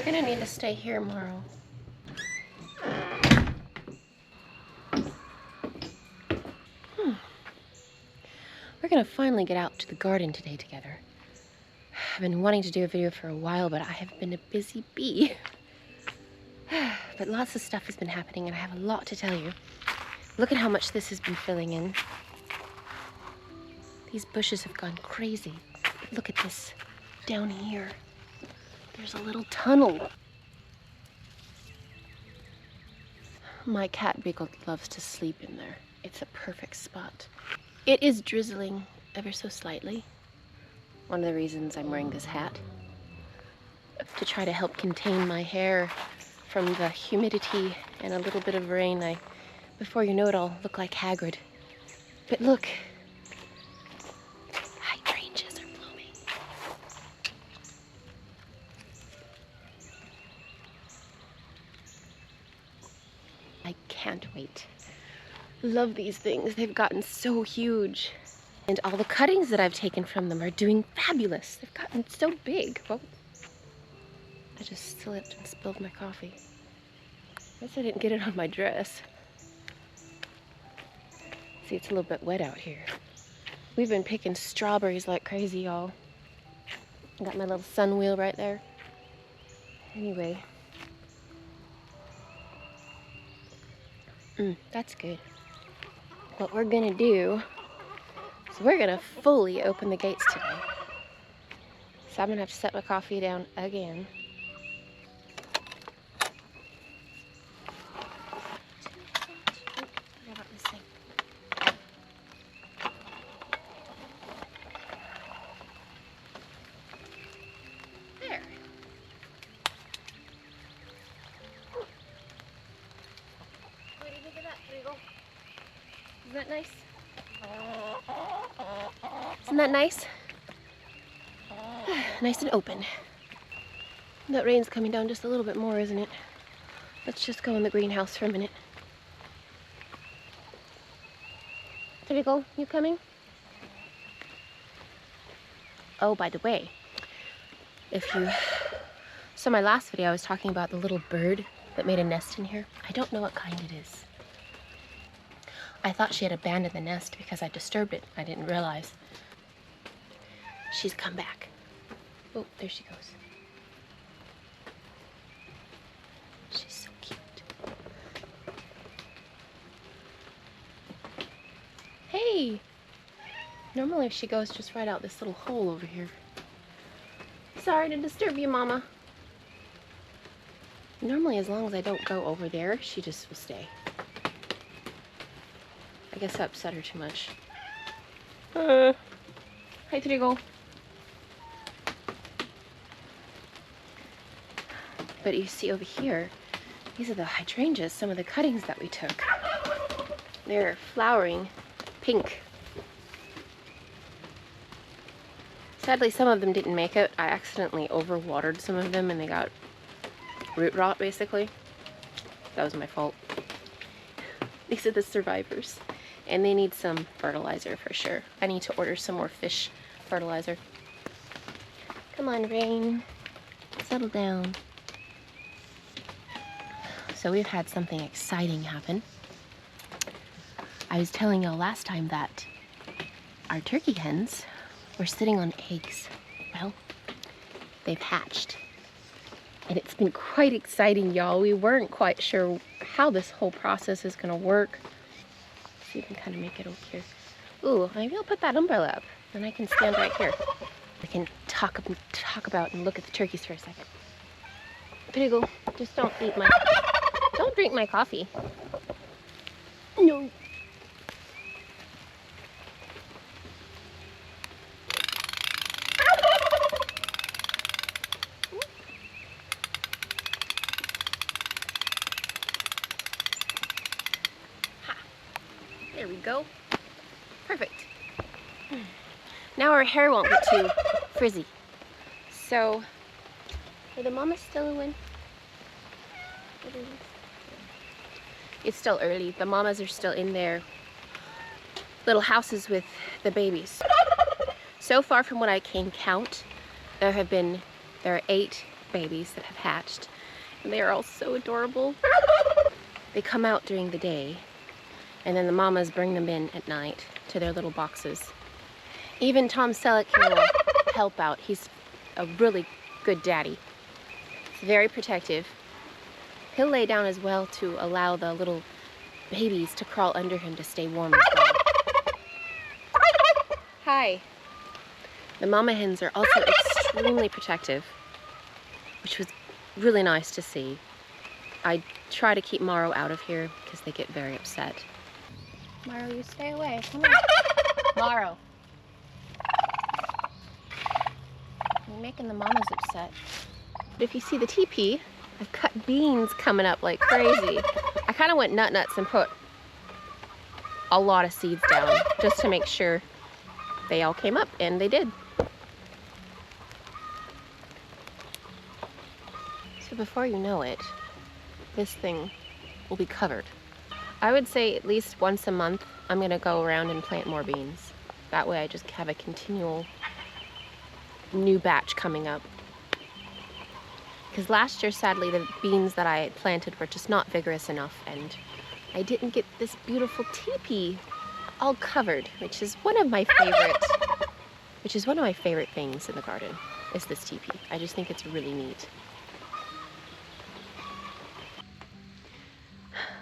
gonna need to stay here tomorrow. We're gonna finally get out to the garden today together. I've been wanting to do a video for a while, but I have been a busy bee. But lots of stuff has been happening and I have a lot to tell you. Look at how much this has been filling in. These bushes have gone crazy. But look at this down here. There's a little tunnel. My cat Beagle loves to sleep in there. It's a perfect spot. It is drizzling ever so slightly. One of the reasons I'm wearing this hat. To try to help contain my hair from the humidity and a little bit of rain. Before you know it, I'll look like Hagrid. But look, hydrangeas are blooming. I can't wait. Love these things. They've gotten so huge. And all the cuttings that I've taken from them are doing fabulous. They've gotten so big. Well, I just slipped and spilled my coffee. Guess I didn't get it on my dress. See, it's a little bit wet out here. We've been picking strawberries like crazy, y'all. I got my little sun wheel right there. Anyway. That's good. What we're gonna do is we're gonna fully open the gates today. So I'm gonna have to set my coffee down again. There. What do you think of that, Beagle? Isn't that nice? Isn't that nice? Nice and open. That rain's coming down just a little bit more, isn't it? Let's just go in the greenhouse for a minute. Beagle, you coming? Oh, by the way, if you saw my last video, I was talking about the little bird that made a nest in here. I don't know what kind it is. I thought she had abandoned the nest because I disturbed it. I didn't realize. She's come back. Oh, there she goes. She's so cute. Hey! Normally she goes just right out this little hole over here. Sorry to disturb you, Mama. Normally, as long as I don't go over there, she just will stay. I guess I upset her too much. Hi, Beagle. But you see over here, these are the hydrangeas, some of the cuttings that we took. They're flowering pink. Sadly, some of them didn't make it. I accidentally overwatered some of them and they got root rot, basically. That was my fault. These are the survivors. And they need some fertilizer for sure. I need to order some more fish fertilizer. Come on, Rain. Settle down. So we've had something exciting happen. I was telling y'all last time that our turkey hens were sitting on eggs. Well, they've hatched. And it's been quite exciting, y'all. We weren't quite sure how this whole process is gonna work. So you can kind of make it over here. Ooh, maybe I'll put that umbrella up. Then I can stand right here. I can talk about and look at the turkeys for a second. Beagle, just don't drink my coffee. No. There we go. Perfect. Now our hair won't get too frizzy. So, are the mamas still in? It's still early. The mamas are still in their little houses with the babies. So far from what I can count, there are 8 babies that have hatched, and they are all so adorable. They come out during the day, and then the mamas bring them in at night to their little boxes. Even Tom Selleck will help out. He's a really good daddy. He's very protective. He'll lay down as well to allow the little babies to crawl under him to stay warm as well. Hi. The mama hens are also extremely protective, which was really nice to see. I try to keep Morrow out of here because they get very upset. Morrow, you stay away. Come on. Morrow. You're making the mamas upset. But if you see the teepee, I've cut beans coming up like crazy. I kind of went nuts and put a lot of seeds down just to make sure they all came up, and they did. So before you know it, this thing will be covered. I would say at least once a month I'm gonna go around and plant more beans. That way I just have a continual new batch coming up. Because last year, sadly, the beans that I had planted were just not vigorous enough, and I didn't get this beautiful teepee all covered, which is one of my favorite things in the garden, is this teepee. I just think it's really neat.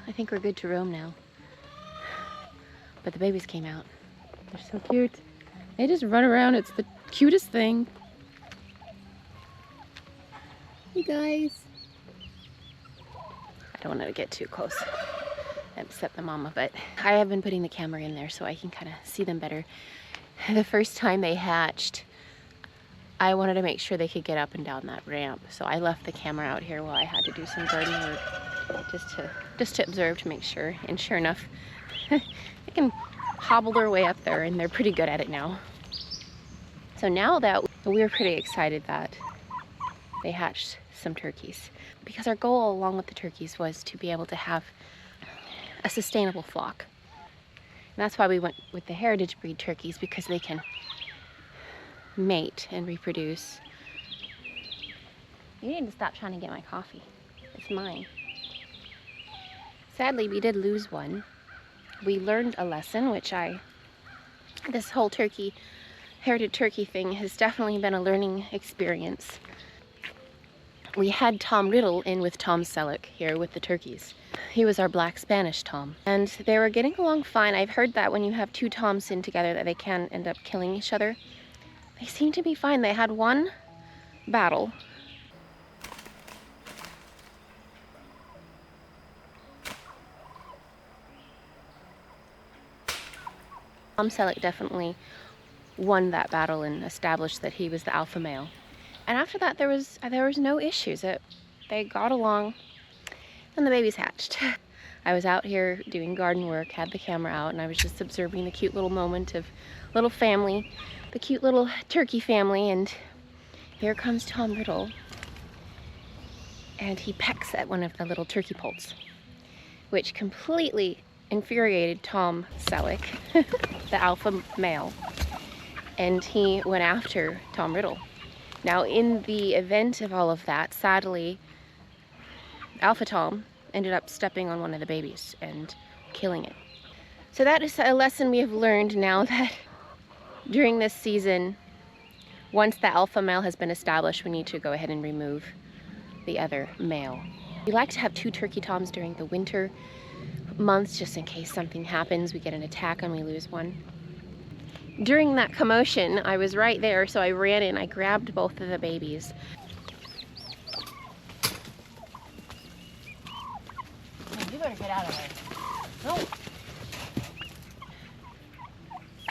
I think we're good to roam now. But the babies came out. They're so cute. They just run around. It's the cutest thing. Hey guys. I don't want to get too close and upset the mama, but I have been putting the camera in there so I can kind of see them better. The first time they hatched, I wanted to make sure they could get up and down that ramp, so I left the camera out here while I had to do some garden work just to observe to make sure. And sure enough, they can hobble their way up there, and they're pretty good at it now. So now that we're pretty excited that they hatched some turkeys, because our goal along with the turkeys was to be able to have a sustainable flock. And that's why we went with the heritage breed turkeys, because they can mate and reproduce. You need to stop trying to get my coffee. It's mine. Sadly, we did lose one. We learned a lesson, this whole heritage turkey thing has definitely been a learning experience. We had Tom Riddle in with Tom Selleck here with the turkeys. He was our black Spanish Tom, and they were getting along fine. I've heard that when you have two Toms in together that they can end up killing each other. They seem to be fine. They had one battle. Tom Selleck definitely won that battle and established that he was the alpha male. And after that, there was no issues. They got along, and the babies hatched. I was out here doing garden work, had the camera out, and I was just observing the cute little moment of little family, the cute little turkey family, and here comes Tom Riddle. And he pecks at one of the little turkey poults, which completely infuriated Tom Selleck, the alpha male, and he went after Tom Riddle. Now, in the event of all of that, sadly, Alpha Tom ended up stepping on one of the babies and killing it. So that is a lesson we have learned now, that during this season, once the alpha male has been established, we need to go ahead and remove the other male. We like to have two turkey toms during the winter months, just in case something happens, we get an attack and we lose one. During that commotion, I was right there, so I ran in, I grabbed both of the babies. You better get out of there.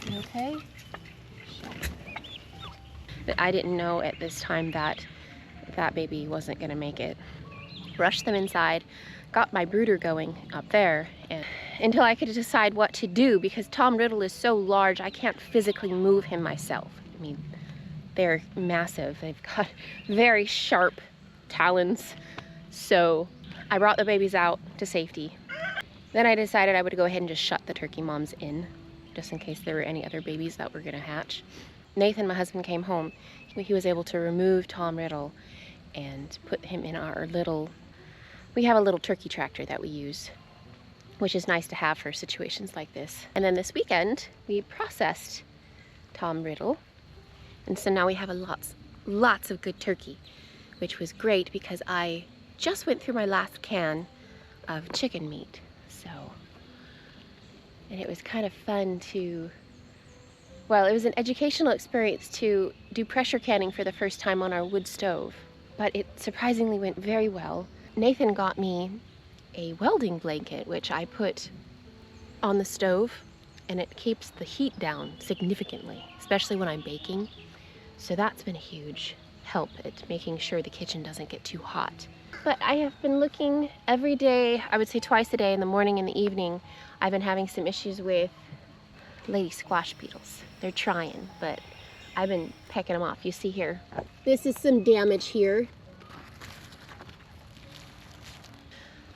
No. You okay? But I didn't know at this time that that baby wasn't gonna make it. Rushed them inside, got my brooder going up there, and until I could decide what to do, because Tom Riddle is so large, I can't physically move him myself. I mean, they're massive. They've got very sharp talons. So I brought the babies out to safety. Then I decided I would go ahead and just shut the turkey moms in, just in case there were any other babies that were gonna hatch. Nathan, my husband, came home. He was able to remove Tom Riddle and put him in our little, we have a little turkey tractor that we use, which is nice to have for situations like this. And then this weekend, we processed Tom Riddle. And so now we have lots of good turkey, which was great because I just went through my last can of chicken meat. So, and it was kind of fun to, well, it was an educational experience to do pressure canning for the first time on our wood stove, but it surprisingly went very well. Nathan got me a welding blanket, which I put on the stove, and it keeps the heat down significantly, especially when I'm baking. So that's been a huge help at making sure the kitchen doesn't get too hot. But I have been looking every day, I would say twice a day, in the morning and the evening. I've been having some issues with lady squash beetles. They're trying, but I've been pecking them off. You see here, this is some damage here.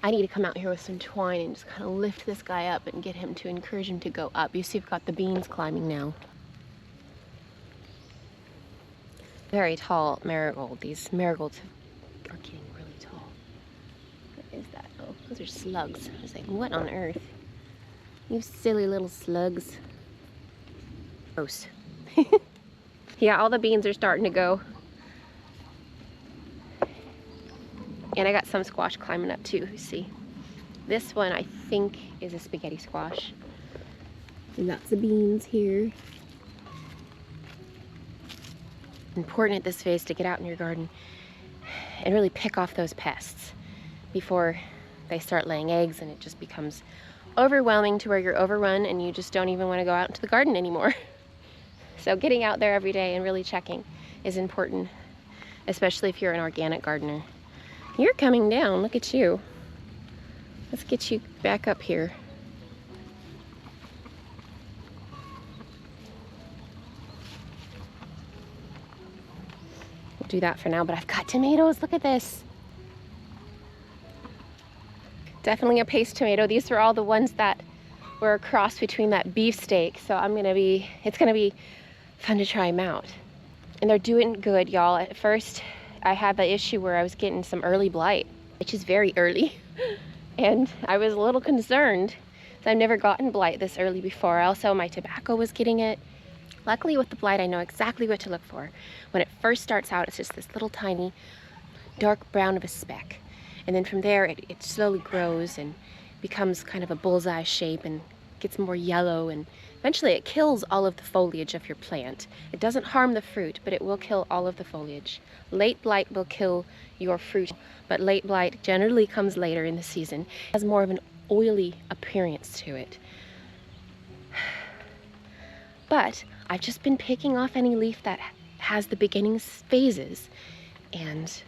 I need to come out here with some twine and just kind of lift this guy up and get him to encourage him to go up. You see, I've got the beans climbing now. Very tall marigold. These marigolds are getting really tall. What is that? Oh, those are slugs. I was like, what on earth? You silly little slugs. Gross. Yeah, all the beans are starting to go. And I got some squash climbing up too, you see. This one I think is a spaghetti squash. Lots of beans here. Important at this phase to get out in your garden and really pick off those pests before they start laying eggs and it just becomes overwhelming to where you're overrun and you just don't even want to go out into the garden anymore. So getting out there every day and really checking is important, especially if you're an organic gardener. You're coming down, look at you. Let's get you back up here. We'll do that for now, but I've got tomatoes, look at this. Definitely a paste tomato. These are all the ones that were a cross between that beefsteak, so it's gonna be fun to try them out. And they're doing good, y'all. At first, I had the issue where I was getting some early blight, which is very early, and I was a little concerned. So I've never gotten blight this early before. Also, my tobacco was getting it. Luckily with the blight, I know exactly what to look for. When it first starts out, it's just this little tiny dark brown of a speck. And then from there, it slowly grows and becomes kind of a bullseye shape and gets more yellow, and eventually it kills all of the foliage of your plant. It doesn't harm the fruit, but it will kill all of the foliage. Late blight will kill your fruit, but late blight generally comes later in the season. It has more of an oily appearance to it. But I've just been picking off any leaf that has the beginning phases, and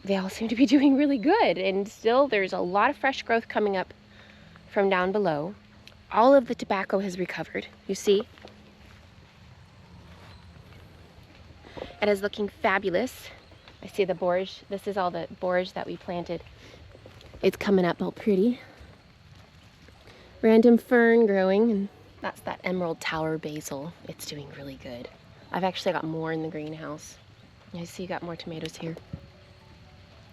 they all seem to be doing really good. And still there's a lot of fresh growth coming up from down below. All of the tobacco has recovered, you see. It is looking fabulous. I see the borage. This is all the borage that we planted. It's coming up all pretty. Random fern growing, and that's that emerald tower basil. It's doing really good. I've actually got more in the greenhouse. I see you got more tomatoes here.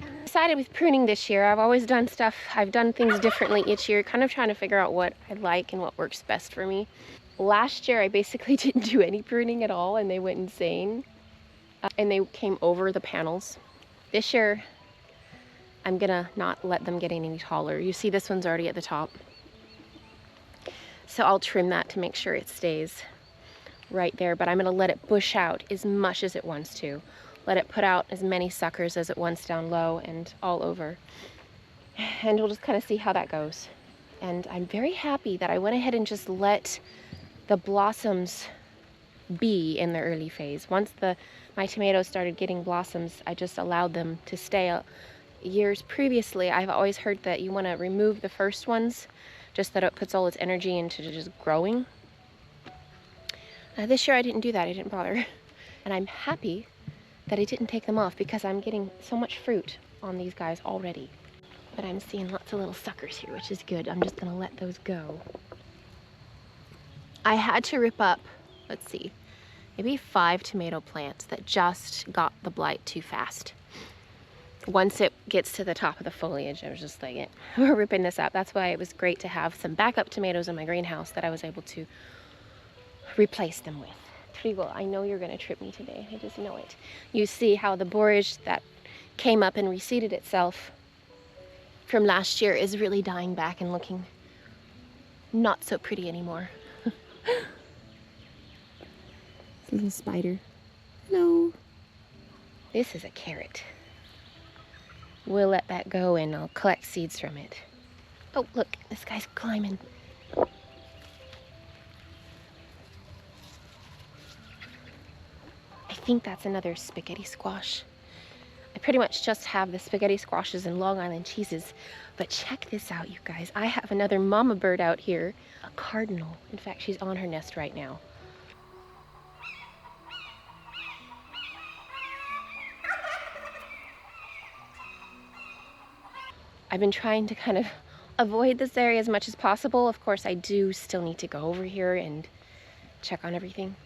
I decided with pruning this year, I've always done stuff, I've done things differently each year, kind of trying to figure out what I like and what works best for me. Last year, I basically didn't do any pruning at all, and they went insane. And they came over the panels. This year, I'm gonna not let them get any taller. You see this one's already at the top. So I'll trim that to make sure it stays right there, but I'm gonna let it bush out as much as it wants to. Let it put out as many suckers as it wants down low and all over. And we'll just kind of see how that goes. And I'm very happy that I went ahead and just let the blossoms be in the early phase. Once my tomatoes started getting blossoms, I just allowed them to stay. Years previously, I've always heard that you want to remove the first ones, just that it puts all its energy into just growing. This year I didn't do that, I didn't bother. And I'm happy that I didn't take them off because I'm getting so much fruit on these guys already. But I'm seeing lots of little suckers here, which is good. I'm just gonna let those go. I had to rip up, let's see, maybe 5 tomato plants that just got the blight too fast. Once it gets to the top of the foliage, I was just like, we're ripping this up. That's why it was great to have some backup tomatoes in my greenhouse that I was able to replace them with. Trigo, I know you're gonna trip me today. I just know it. You see how the borage that came up and reseeded itself from last year is really dying back and looking not so pretty anymore. Little spider. Hello. This is a carrot. We'll let that go and I'll collect seeds from it. Oh, look, this guy's climbing. I think that's another spaghetti squash. I pretty much just have the spaghetti squashes and Long Island cheeses, but check this out, you guys. I have another mama bird out here, a cardinal. In fact, she's on her nest right now. I've been trying to kind of avoid this area as much as possible. Of course, I do still need to go over here and check on everything,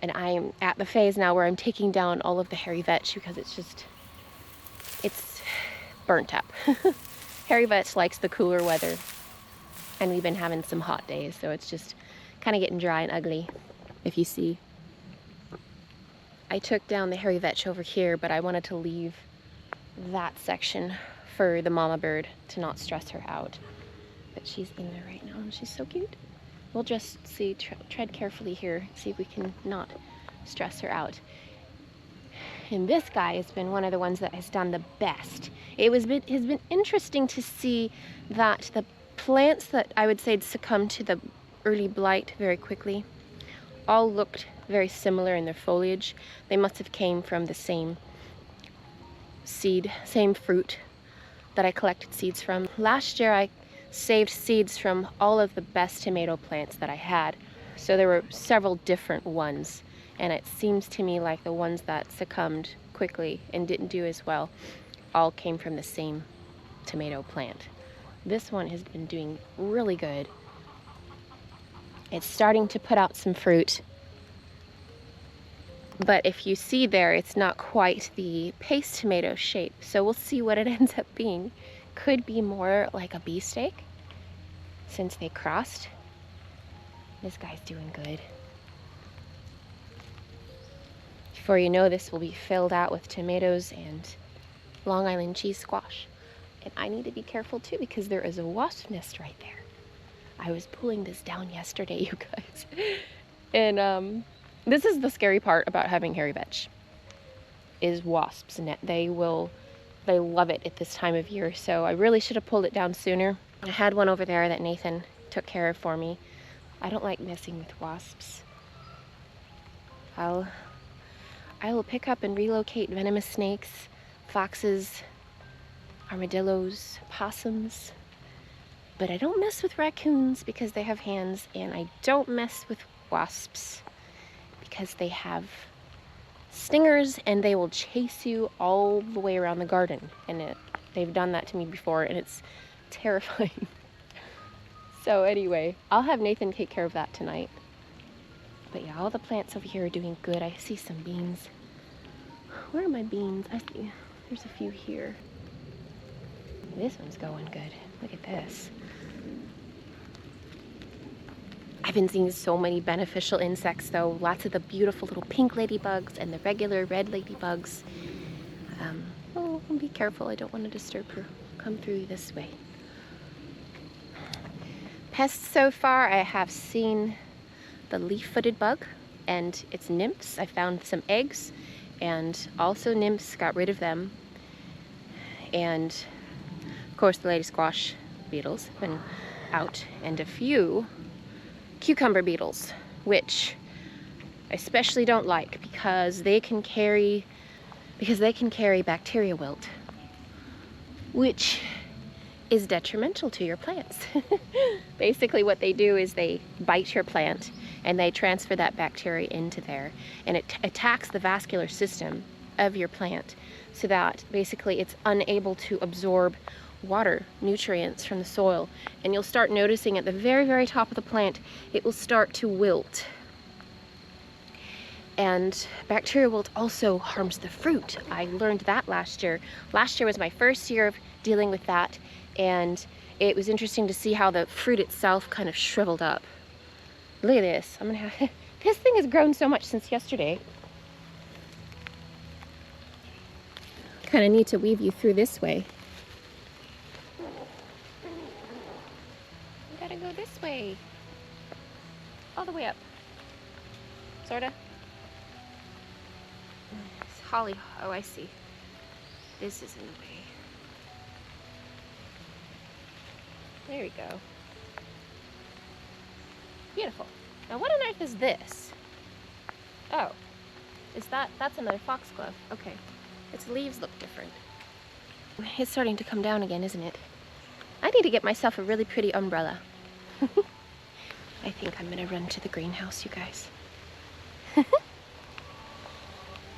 and I'm at the phase now where I'm taking down all of the hairy vetch because it's burnt up. Hairy vetch likes the cooler weather, and we've been having some hot days, so it's just kind of getting dry and ugly. If you see, I took down the hairy vetch over here, but I wanted to leave that section for the mama bird to not stress her out. But she's in there right now and she's so cute. We'll just see, tread carefully here, see if we can not stress her out. And this guy has been one of the ones that has done the best. It has been interesting to see that the plants that I would say had succumbed to the early blight very quickly all looked very similar in their foliage. They must have came from the same seed, same fruit that I collected seeds from. Last year I saved seeds from all of the best tomato plants that I had. So there were several different ones, and it seems to me like the ones that succumbed quickly and didn't do as well all came from the same tomato plant. This one has been doing really good. It's starting to put out some fruit, but if you see there, it's not quite the paste tomato shape, so we'll see what it ends up being. Could be more like a beefsteak since they crossed. This guy's doing good. Before you know, this will be filled out with tomatoes and Long Island cheese squash. And I need to be careful too because there is a wasp nest right there. I was pulling this down yesterday, you guys. And this is the scary part about having hairy vetch, is wasps, and they love it at this time of year. So I really should have pulled it down sooner. I had one over there that Nathan took care of for me. I don't like messing with wasps. I will pick up and relocate venomous snakes, foxes, armadillos, possums, but I don't mess with raccoons because they have hands, and I don't mess with wasps because they have stingers and they will chase you all the way around the garden, and they've done that to me before and it's terrifying. So anyway, I'll have Nathan take care of that tonight. But yeah, all the plants over here are doing good. I see some beans. Where are my beans? I see there's a few here. This one's going good. Look at this. I've been seeing so many beneficial insects though. Lots of the beautiful little pink ladybugs and the regular red ladybugs. Oh, be careful. I don't want to disturb her. Come through this way. Pests so far, I have seen the leaf-footed bug and its nymphs. I found some eggs and also nymphs, got rid of them. And of course the lady squash beetles have been out, and a few cucumber beetles, which I especially don't like because they can carry bacteria wilt, which is detrimental to your plants. Basically what they do is they bite your plant and they transfer that bacteria into there, and it attacks the vascular system of your plant so that basically it's unable to absorb water, nutrients from the soil, and you'll start noticing at the very, very top of the plant, it will start to wilt. And bacterial wilt also harms the fruit. I learned that last year. Last year was my first year of dealing with that, and it was interesting to see how the fruit itself kind of shriveled up. Look at this. I'm gonna have this thing has grown so much since yesterday. Kind of need to weave you through this way. We gotta go this way. All the way up. Sorta. It's holly. Oh, I see. This is in the way. There we go. Beautiful. Now what on earth is this? Oh, that's another foxglove. Okay. Its leaves look different. It's starting to come down again, isn't it? I need to get myself a really pretty umbrella. I think I'm gonna run to the greenhouse, you guys.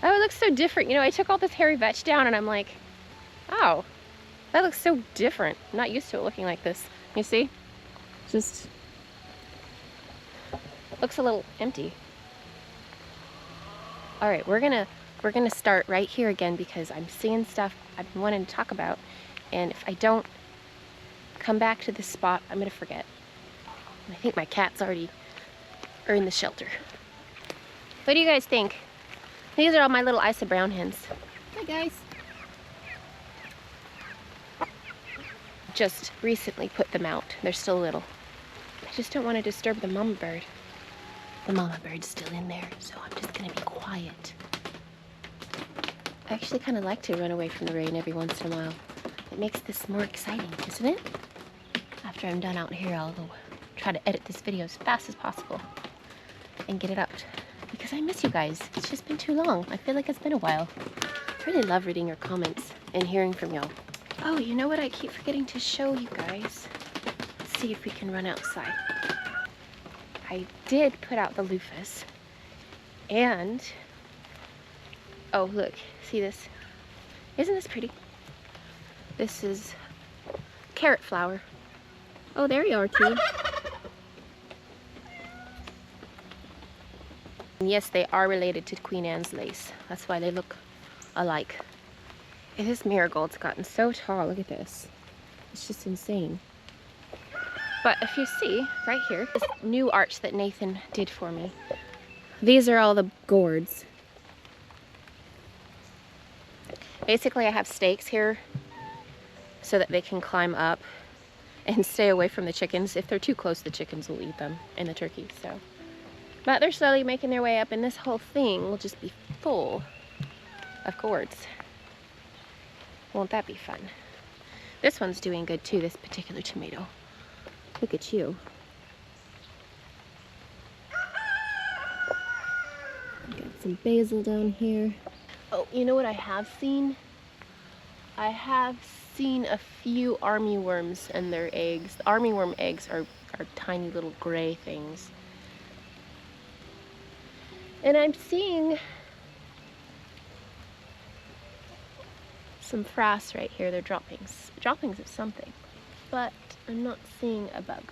Oh, it looks so different. You know, I took all this hairy vetch down and I'm like, oh, that looks so different. I'm not used to it looking like this. You see? Just looks a little empty. All right, we're gonna start right here again because I'm seeing stuff I've been wanting to talk about, and if I don't come back to this spot, I'm gonna forget. And I think my cats already are in the shelter. What do you guys think? These are all my little Isa brown hens. Hi guys. Just recently put them out. They're still little. I just don't want to disturb the mama bird. The mama bird's still in there, so I'm just gonna be quiet. I actually kind of like to run away from the rain every once in a while. It makes this more exciting, isn't it? After I'm done out here, I'll go try to edit this video as fast as possible and get it up because I miss you guys. It's just been too long. I feel like it's been a while. I really love reading your comments and hearing from y'all. Oh, you know what I keep forgetting to show you guys? Let's see if we can run outside. I did put out the loofahs, and oh look, see this? Isn't this pretty? This is carrot flower. Oh, there you are, T. And yes, they are related to Queen Anne's lace. That's why they look alike. And this marigold's gotten so tall. Look at this. It's just insane. But if you see right here, this new arch that Nathan did for me. These are all the gourds. Basically, I have stakes here so that they can climb up and stay away from the chickens. If they're too close, the chickens will eat them and the turkeys. So, but they're slowly making their way up, and this whole thing will just be full of gourds. Won't that be fun? This one's doing good too, this particular tomato. Look at you. Got some basil down here. Oh, you know what I have seen? I have seen a few armyworms and their eggs. The armyworm eggs are tiny little gray things. And I'm seeing some frass right here. They're droppings of something, but I'm not seeing a bug.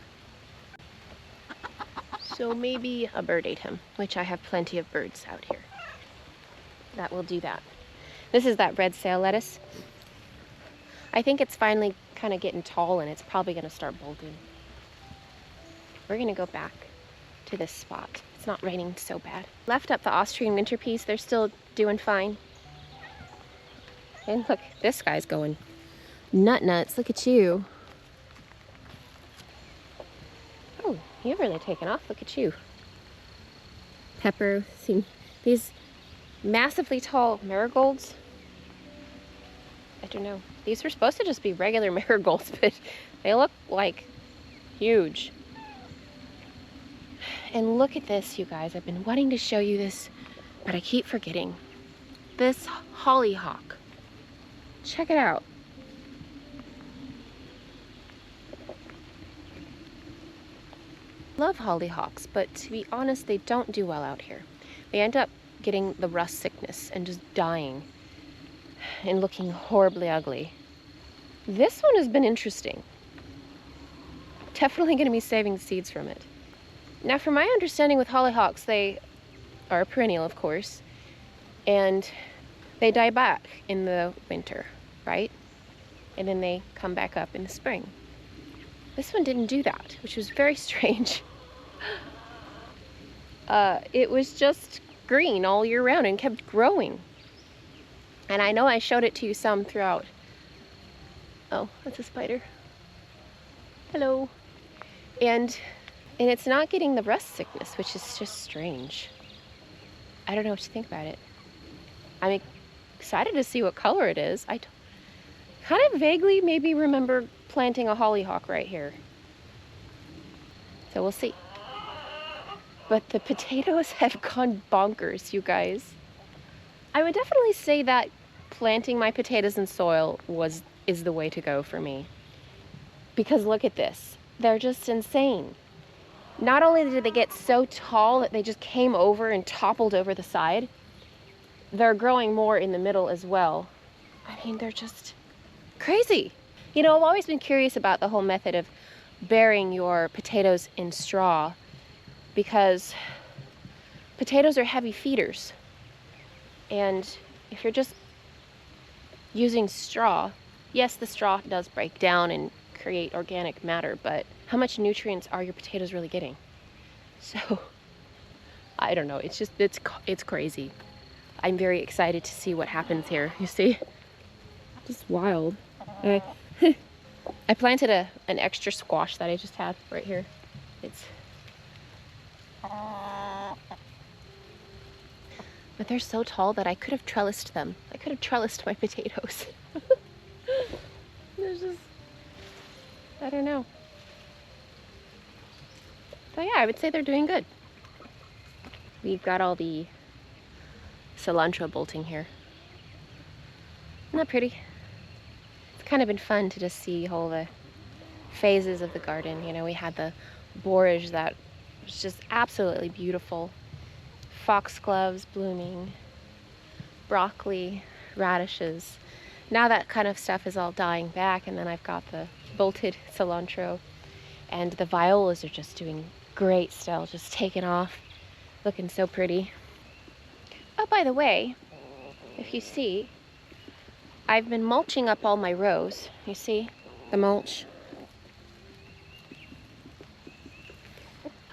So maybe a bird ate him, which I have plenty of birds out here. That will do that. This is that red sail lettuce. I think it's finally kind of getting tall, and it's probably going to start bulbing. We're going to go back to this spot. It's not raining so bad. Left up the Austrian winter peas. They're still doing fine. And look, this guy's going nuts. Look at you. Oh, you've really taken off. Look at you. Pepper. See, these massively tall marigolds. I don't know. These were supposed to just be regular marigolds, but they look like huge. And look at this, you guys. I've been wanting to show you this, but I keep forgetting. This hollyhock. Check it out. Love hollyhocks, but to be honest, they don't do well out here. They end up getting the rust sickness and just dying and looking horribly ugly. This one has been interesting. Definitely going to be saving seeds from it. Now, from my understanding with hollyhocks, they are a perennial, of course, and they die back in the winter, right? And then they come back up in the spring. This one didn't do that, which was very strange. It was just green all year round and kept growing. And I know I showed it to you some throughout. Oh, that's a spider. Hello. And it's not getting the rust sickness, which is just strange. I don't know what to think about it. I'm excited to see what color it is. I kind of vaguely maybe remember planting a hollyhock right here. So we'll see. But the potatoes have gone bonkers, you guys. I would definitely say that planting my potatoes in soil is the way to go for me. Because look at this. They're just insane. Not only did they get so tall that they just came over and toppled over the side, they're growing more in the middle as well. I mean, they're just crazy. You know, I've always been curious about the whole method of burying your potatoes in straw, because potatoes are heavy feeders. And if you're just using straw, yes, the straw does break down and create organic matter, but how much nutrients are your potatoes really getting? So, I don't know, it's crazy. I'm very excited to see what happens here, you see? Just wild. I planted an extra squash that I just had right here. But they're so tall that I could have trellised them. I could have trellised my potatoes. There's just, I don't know. But yeah, I would say they're doing good. We've got all the cilantro bolting here. Isn't that pretty? It's kind of been fun to just see all the phases of the garden. You know, we had the borage that was just absolutely beautiful. Foxgloves blooming, broccoli, radishes. Now that kind of stuff is all dying back, and then I've got the bolted cilantro, and the violas are just doing great still, just taking off, looking so pretty. Oh, by the way, if you see, I've been mulching up all my rows. You see the mulch?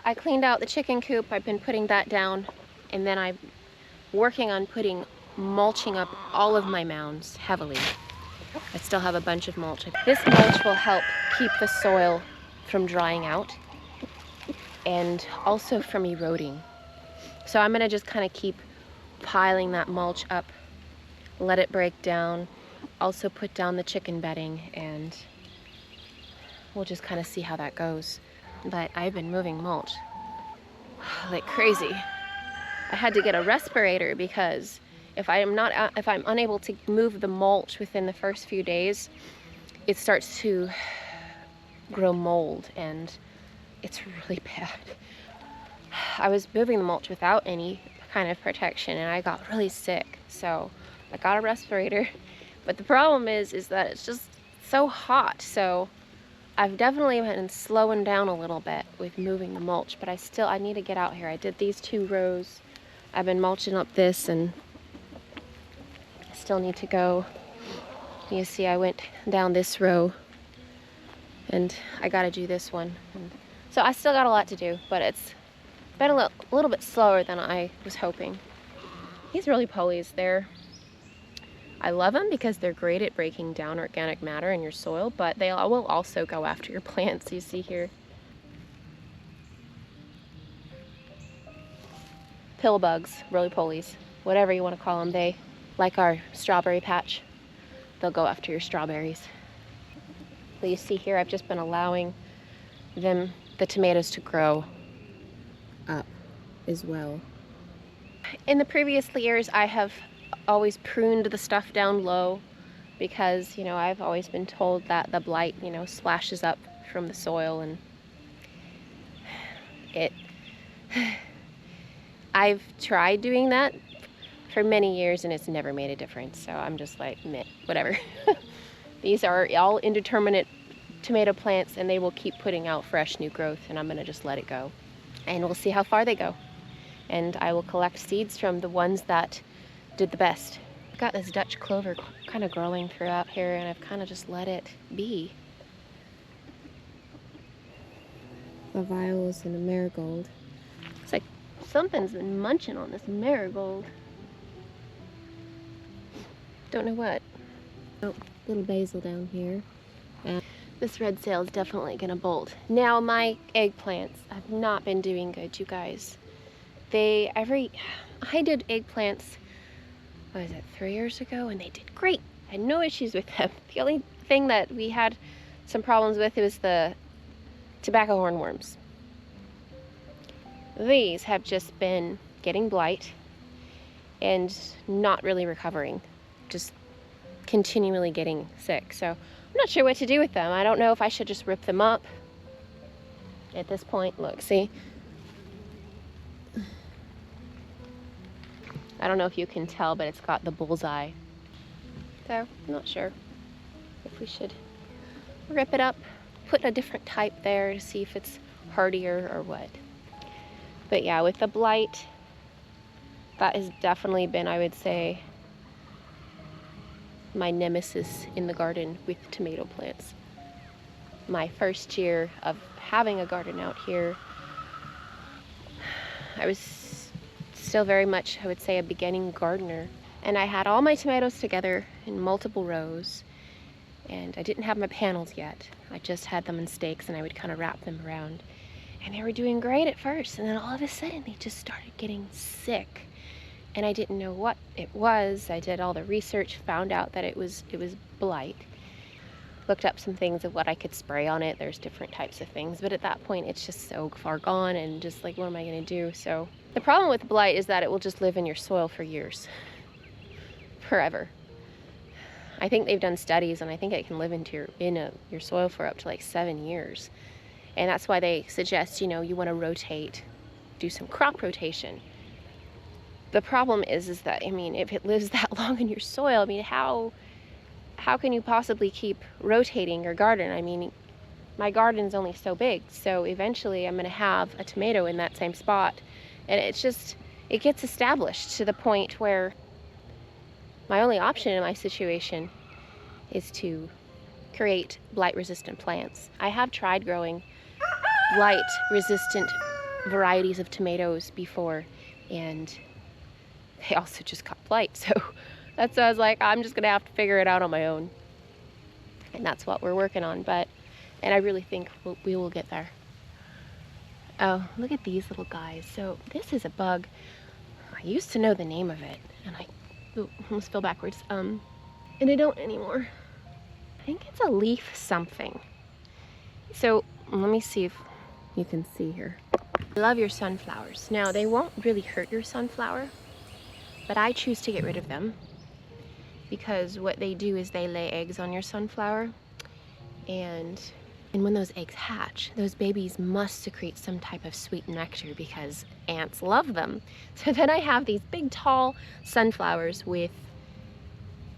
I cleaned out the chicken coop. I've been putting that down, and then I'm working on mulching up all of my mounds heavily. I still have a bunch of mulch. This mulch will help keep the soil from drying out and also from eroding. So I'm gonna just kind of keep piling that mulch up, let it break down, also put down the chicken bedding, and we'll just kind of see how that goes. But I've been moving mulch like crazy. I had to get a respirator because if I'm unable to move the mulch within the first few days, it starts to grow mold, and it's really bad. I was moving the mulch without any kind of protection, and I got really sick, so I got a respirator. But the problem is that it's just so hot, so I've definitely been slowing down a little bit with moving the mulch, but I need to get out here. I did these 2 rows. I've been mulching up this, and I still need to go. You see, I went down this row, and I gotta do this one. And so I still got a lot to do, but it's been a little bit slower than I was hoping. These roly-polies, I love them because they're great at breaking down organic matter in your soil, but they will also go after your plants, you see here. Pill bugs, roly-polies, whatever you want to call them. They, like our strawberry patch, they'll go after your strawberries. But you see here, I've just been allowing the tomatoes to grow up as well. In the previous years, I have always pruned the stuff down low because, you know, I've always been told that the blight, you know, splashes up from the soil, and I've tried doing that for many years and it's never made a difference. So I'm just like, meh, whatever. These are all indeterminate tomato plants, and they will keep putting out fresh new growth, and I'm gonna just let it go. And we'll see how far they go. and I will collect seeds from the ones that did the best. I've got this Dutch clover kind of growing throughout here, and I've kind of just let it be. The violas and a marigold. It's like something's been munching on this marigold. Don't know what. Oh, little basil down here. This red sail is definitely gonna bolt. Now my eggplants have not been doing good, you guys. I did eggplants, what was it, 3 years ago, and they did great. I had no issues with them. The only thing that we had some problems with was the tobacco hornworms. These have just been getting blight and not really recovering, just continually getting sick. So I'm not sure what to do with them. I don't know if I should just rip them up at this point. Look, see? I don't know if you can tell, but it's got the bullseye. So I'm not sure if we should rip it up, put a different type there to see if it's hardier or what. But yeah, with the blight, that has definitely been, I would say, my nemesis in the garden with tomato plants. My first year of having a garden out here, I was still very much, I would say, a beginning gardener. And I had all my tomatoes together in multiple rows, and I didn't have my panels yet. I just had them in stakes, and I would kind of wrap them around. And they were doing great at first, and then all of a sudden they just started getting sick. And I didn't know what it was. I did all the research, found out that it was blight. Looked up some things of what I could spray on it. There's different types of things, but at that point it's just so far gone, and just like, what am I gonna do? So the problem with blight is that it will just live in your soil for years, forever. I think they've done studies, and I think it can live into your soil for up to like 7 years. And that's why they suggest, you know, you want to rotate, do some crop rotation. The problem is that, I mean, if it lives that long in your soil, I mean, how can you possibly keep rotating your garden? I mean, my garden's only so big, so eventually I'm going to have a tomato in that same spot. And it gets established to the point where my only option in my situation is to create blight-resistant plants. I have tried growing blight-resistant varieties of tomatoes before, and they also just got blight. So that's why I was like, I'm just gonna have to figure it out on my own. And that's what we're working on, and I really think we will get there. Oh, look at these little guys. So this is a bug. I used to know the name of it, and I almost fell backwards. And I don't anymore. I think it's a leaf something. So let me see if you can see here. I love your sunflowers. Now, they won't really hurt your sunflower, but I choose to get rid of them because what they do is they lay eggs on your sunflower, and when those eggs hatch, those babies must secrete some type of sweet nectar because ants love them. So then I have these big tall sunflowers with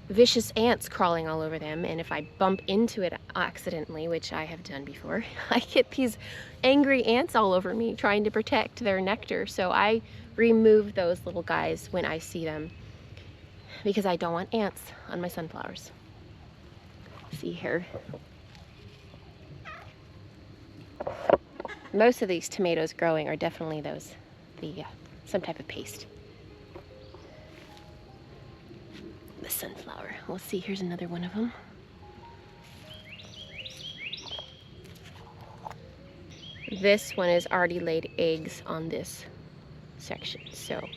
vicious ants crawling all over them, and if I bump into it accidentally, which I have done before, I get these angry ants all over me trying to protect their nectar. So I remove those little guys when I see them because I don't want ants on my sunflowers. See here. Most of these tomatoes growing are definitely some type of paste. The sunflower. We'll see, here's another one of them. This one has already laid eggs on this section, so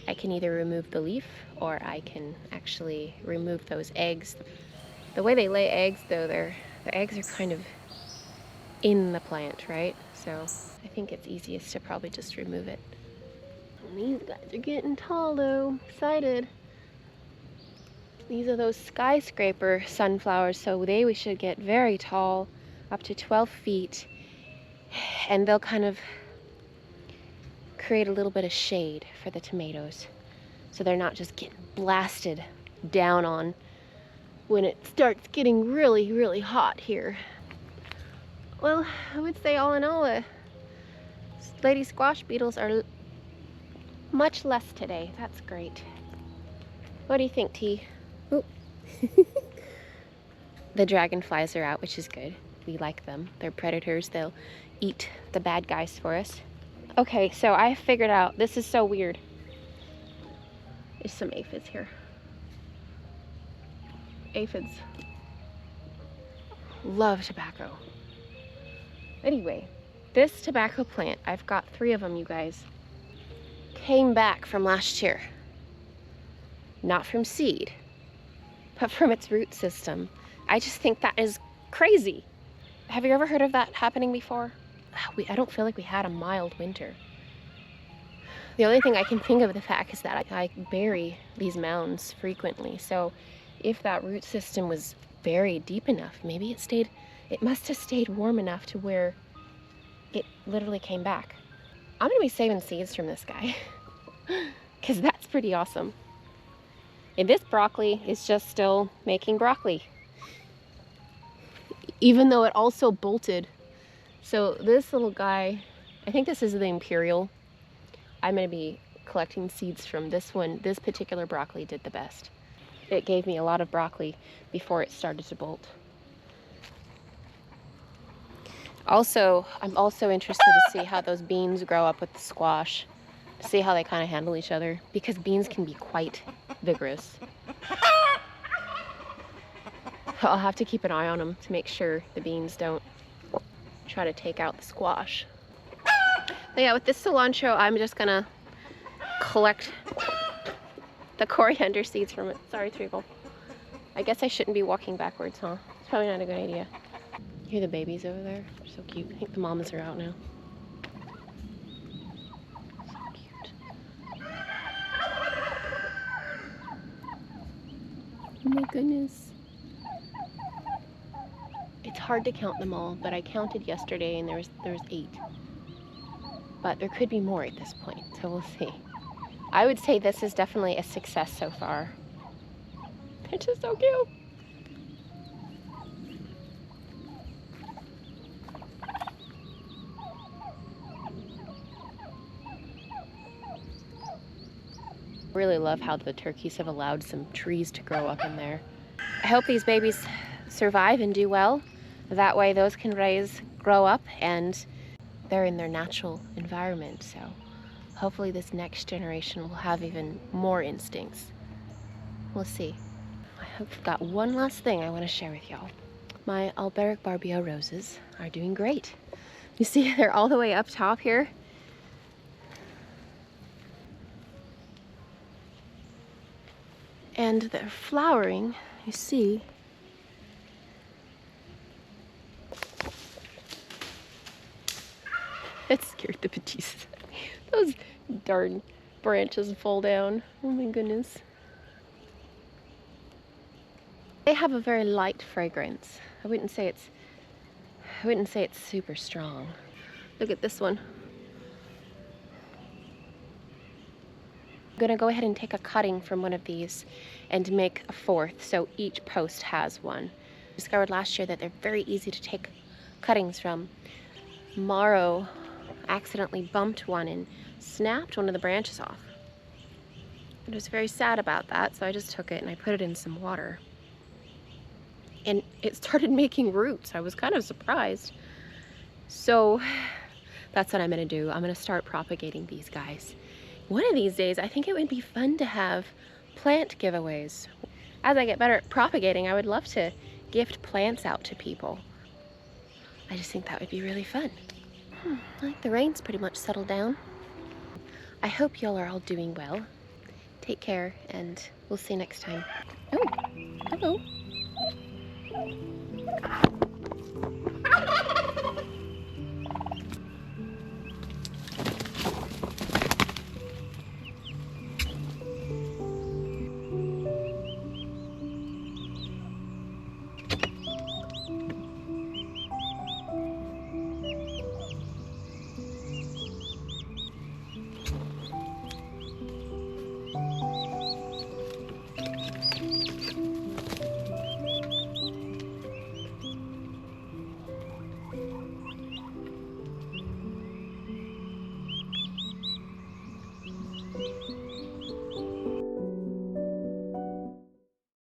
I can either remove the leaf or I can actually remove those eggs. The way they lay eggs though, the eggs are kind of in the plant, right? So I think it's easiest to probably just remove it. And these guys are getting tall though, excited. These are those skyscraper sunflowers, so we should get very tall, up to 12 feet, and they'll kind of create a little bit of shade for the tomatoes, so they're not just getting blasted down on when it starts getting really, really hot here. Well, I would say all in all, lady squash beetles are Much less today. That's great. What do you think, T? Oh. The dragonflies are out, which is good. We like them. They're predators. They'll eat the bad guys for us. Okay, so I figured out, this is so weird. There's some aphids here. Aphids love tobacco. Anyway, this tobacco plant, I've got 3 of them, you guys, came back from last year. Not from seed, but from its root system. I just think that is crazy. Have you ever heard of that happening before? I don't feel like we had a mild winter. The only thing I can think of the fact is that I bury these mounds frequently. So if that root system was buried deep enough, maybe it must have stayed warm enough to where it literally came back. I'm gonna be saving seeds from this guy because that's pretty awesome. And this broccoli is just still making broccoli, even though it also bolted. So this little guy, I think this is the Imperial. I'm gonna be collecting seeds from this one. This particular broccoli did the best. It gave me a lot of broccoli before it started to bolt. Also, I'm also interested to see how those beans grow up with the squash. See how they kind of handle each other, because beans can be quite vigorous. I'll have to keep an eye on them to make sure the beans don't try to take out the squash. But yeah, with this cilantro, I'm just gonna collect the coriander seeds from it. Sorry, Treacle. I guess I shouldn't be walking backwards, huh? It's probably not a good idea. You hear the babies over there? They're so cute. I think the mamas are out now. So cute. Oh my goodness. It's hard to count them all, but I counted yesterday and there was 8. But there could be more at this point, so we'll see. I would say this is definitely a success so far. They're just so cute. I really love how the turkeys have allowed some trees to grow up in there. I hope these babies survive and do well. That way those can grow up, and they're in their natural environment. So hopefully this next generation will have even more instincts. We'll see. I've got one last thing I want to share with y'all. My Alberic Barbeau roses are doing great. You see, they're all the way up top here. And they're flowering, you see. It scared the bejesus. Those darn branches fall down. Oh my goodness. They have a very light fragrance. I wouldn't say it's super strong. Look at this one. I'm gonna go ahead and take a cutting from one of these and make a 4th, so each post has one. I discovered last year that they're very easy to take cuttings from. Morrow accidentally bumped one and snapped one of the branches off. I was very sad about that, so I just took it and I put it in some water. And it started making roots. I was kind of surprised. So that's what I'm gonna do. I'm gonna start propagating these guys. One of these days, I think it would be fun to have plant giveaways. As I get better at propagating, I would love to gift plants out to people. I just think that would be really fun. I think the rain's pretty much settled down. I hope y'all are all doing well. Take care, and we'll see you next time. Oh, hello.